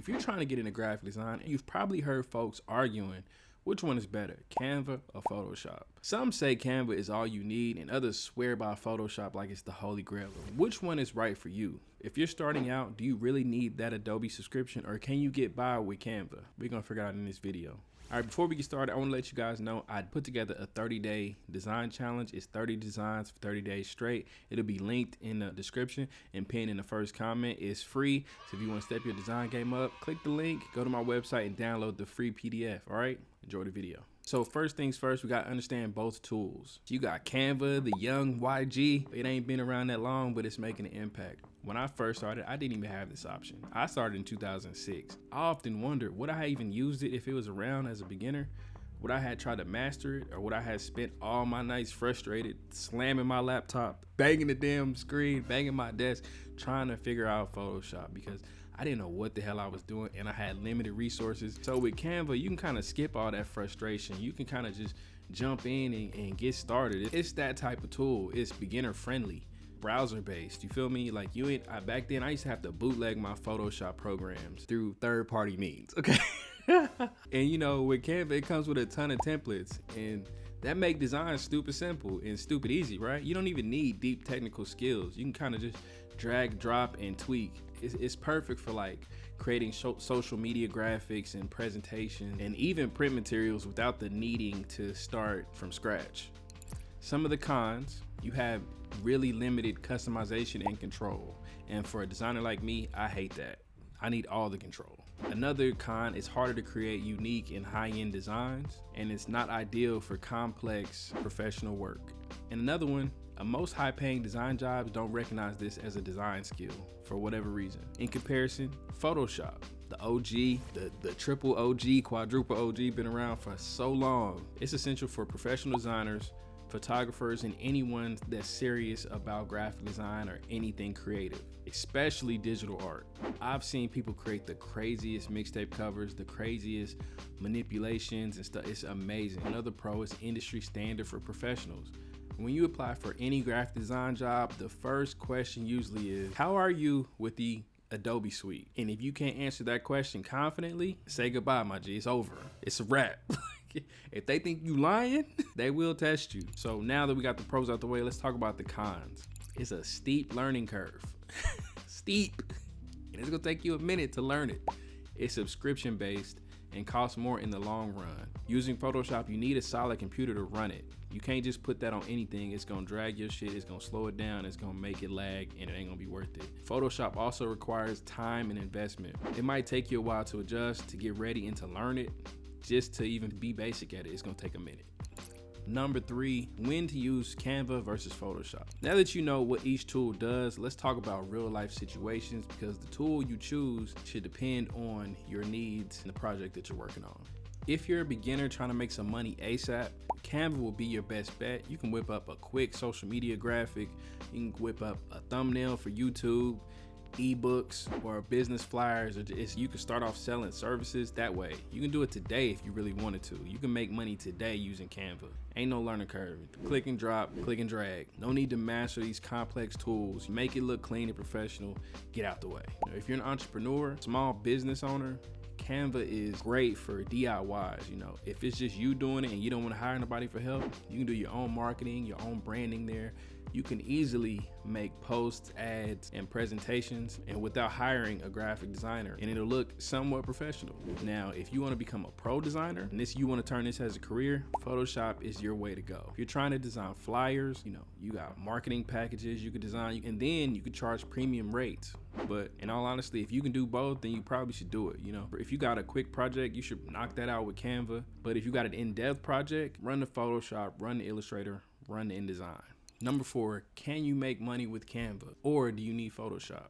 If you're trying to get into graphic design, you've probably heard folks arguing which one is better, Canva or Photoshop. Some say Canva is all you need and others swear by Photoshop like it's the holy grail. Which one is right for you? If you're starting out, do you really need that Adobe subscription or can you get by with Canva? We're gonna figure out in this video. All right, before we get started, I want to let you guys know I put together a 30-day design challenge. It's 30 designs for 30 days straight. It'll be linked in the description and pinned in the first comment. It's free, so if you want to step your design game up, click the link, go to my website and download the free PDF, all right? Enjoy the video. So first things first, we got to understand both tools. You got Canva, the young YG. It ain't been around that long, but it's making an impact. When I first started, I didn't even have this option. I started in 2006. I often wondered, would I even used it if it was around as a beginner? Would I had tried to master it, or would I have spent all my nights frustrated, slamming my laptop, banging the damn screen, banging my desk, trying to figure out Photoshop because I didn't know what the hell I was doing and I had limited resources. So with Canva, you can kind of skip all that frustration. You can kind of just jump in and get started. It's that type of tool. It's beginner friendly, browser based. You feel me? Like back then I used to have to bootleg my Photoshop programs through third-party means, okay? And you know, with Canva, it comes with a ton of templates and that make design stupid simple and stupid easy, right? You don't even need deep technical skills. You can kind of just drag, drop, and tweak. It's perfect for like creating social media graphics and presentations and even print materials without the needing to start from scratch. Some of the cons, you have really limited customization and control. And for a designer like me, I hate that. I need all the control. Another con, it's harder to create unique and high-end designs, and it's not ideal for complex professional work. And another one, most high-paying design jobs don't recognize this as a design skill for whatever reason. In comparison, Photoshop, the OG, the triple OG, quadruple OG, been around for so long. It's essential for professional designers, photographers, and anyone that's serious about graphic design or anything creative, especially digital art. I've seen people create the craziest mixtape covers, the craziest manipulations and stuff. It's amazing. Another pro is industry standard for professionals. When you apply for any graphic design job, the first question usually is, how are you with the Adobe suite? And if you can't answer that question confidently, say goodbye, my G. It's over. It's a wrap. If they think you lying, they will test you. So now that we got the pros out the way, let's talk about the cons. It's a steep learning curve. Steep. And it's gonna take you a minute to learn it. It's subscription based and costs more in the long run. Using Photoshop, you need a solid computer to run it. You can't just put that on anything. It's gonna drag your shit, it's gonna slow it down, it's gonna make it lag, and it ain't gonna be worth it. Photoshop also requires time and investment. It might take you a while to adjust, to get ready, and to learn it. Just to even be basic at it, it's gonna take a minute. Number 3, when to use Canva versus Photoshop. Now that you know what each tool does, let's talk about real life situations because the tool you choose should depend on your needs and the project that you're working on. If you're a beginner trying to make some money ASAP, Canva will be your best bet. You can whip up a quick social media graphic, you can whip up a thumbnail for YouTube, ebooks or business flyers, or you can start off selling services that way. You can do it today if you really wanted to. You can make money today using Canva. Ain't no learning curve. Click and drop, click and drag. No need to master these complex tools. Make it look clean and professional. Get out the way. If you're an entrepreneur, small business owner, Canva is great for DIYs. You know, if it's just you doing it and you don't want to hire nobody for help, you can do your own marketing, your own branding there. You can easily make posts, ads, and presentations and without hiring a graphic designer, and it'll look somewhat professional. Now, if you want to become a pro designer and you want to turn this as a career, Photoshop is your way to go. If you're trying to design flyers, you know, you got marketing packages you could design, and then you could charge premium rates. But in all honesty, if you can do both, then you probably should do it. You know, if you got a quick project, you should knock that out with Canva. But if you got an in-depth project, run the Photoshop, run the Illustrator, run the InDesign. Number 4, can you make money with Canva or do you need Photoshop?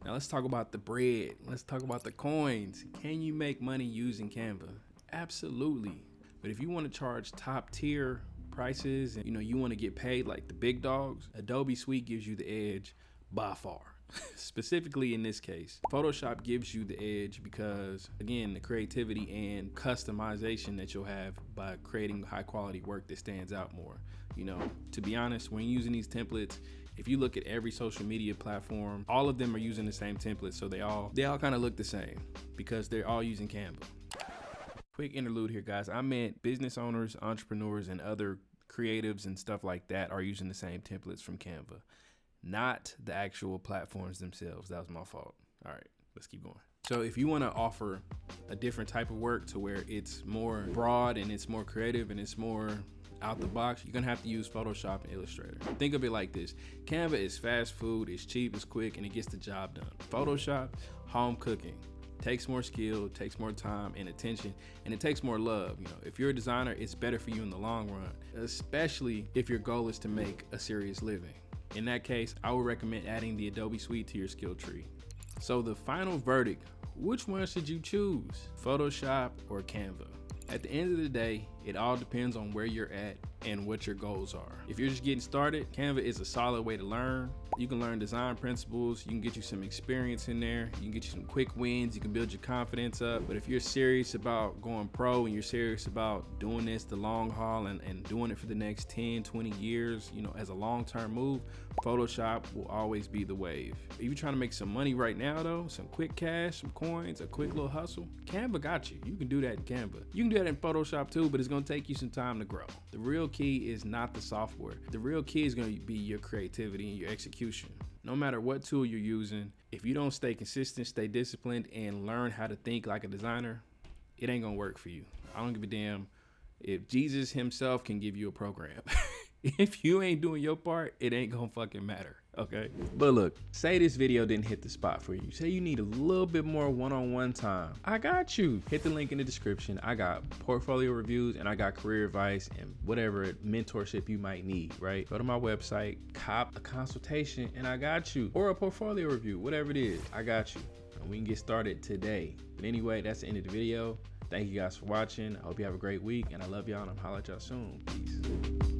Now let's talk about the bread. Let's talk about the coins. Can you make money using Canva? Absolutely. But if you want to charge top tier prices and you want to get paid like the big dogs, Adobe Suite gives you the edge by far. Specifically in this case, Photoshop gives you the edge because, again, the creativity and customization that you'll have by creating high quality work that stands out more. To be honest, when using these templates, If you look at every social media platform, all of them are using the same template, so they all kind of look the same because they're all using Canva. Quick interlude here, guys. I meant business owners, entrepreneurs, and other creatives and stuff like that are using the same templates from Canva, not the actual platforms themselves. That was my fault. All right, let's keep going. So if you want to offer a different type of work to where it's more broad and it's more creative and it's more out the box, you're gonna have to use Photoshop and Illustrator. Think of it like this: Canva is fast food, it's cheap, it's quick, and it gets the job done. Photoshop, home cooking. Takes more skill, takes more time and attention, and it takes more love. You know, if you're a designer, it's better for you in the long run, especially if your goal is to make a serious living. In that case, I would recommend adding the Adobe suite to your skill tree. So the final verdict, which one should you choose? Photoshop or Canva? At the end of the day, it all depends on where you're at and what your goals are. If you're just getting started, Canva is a solid way to learn. You can learn design principles, you can get you some experience in there, you can get you some quick wins, you can build your confidence up. But if you're serious about going pro and you're serious about doing this the long haul and doing it for the next 10, 20 years, you know, as a long-term move, Photoshop will always be the wave. If you're trying to make some money right now though, some quick cash, some coins, a quick little hustle, Canva got you. You can do that in Canva. You can do that in Photoshop too, but it's gonna take you some time to grow. The real key is not the software. The real key is gonna be your creativity and your execution. No matter what tool you're using, if you don't stay consistent, stay disciplined, and learn how to think like a designer, it ain't gonna work for you. I don't give a damn if Jesus himself can give you a program. If you ain't doing your part, it ain't gonna fucking matter, okay? But look, say this video didn't hit the spot for you. Say you need a little bit more one-on-one time. I got you. Hit the link in the description. I got portfolio reviews and I got career advice and whatever mentorship you might need, right? Go to my website, cop a consultation, and I got you. Or a portfolio review, whatever it is, I got you. And we can get started today. But anyway, that's the end of the video. Thank you guys for watching. I hope you have a great week, and I love y'all, and I'll holler at y'all soon. Peace.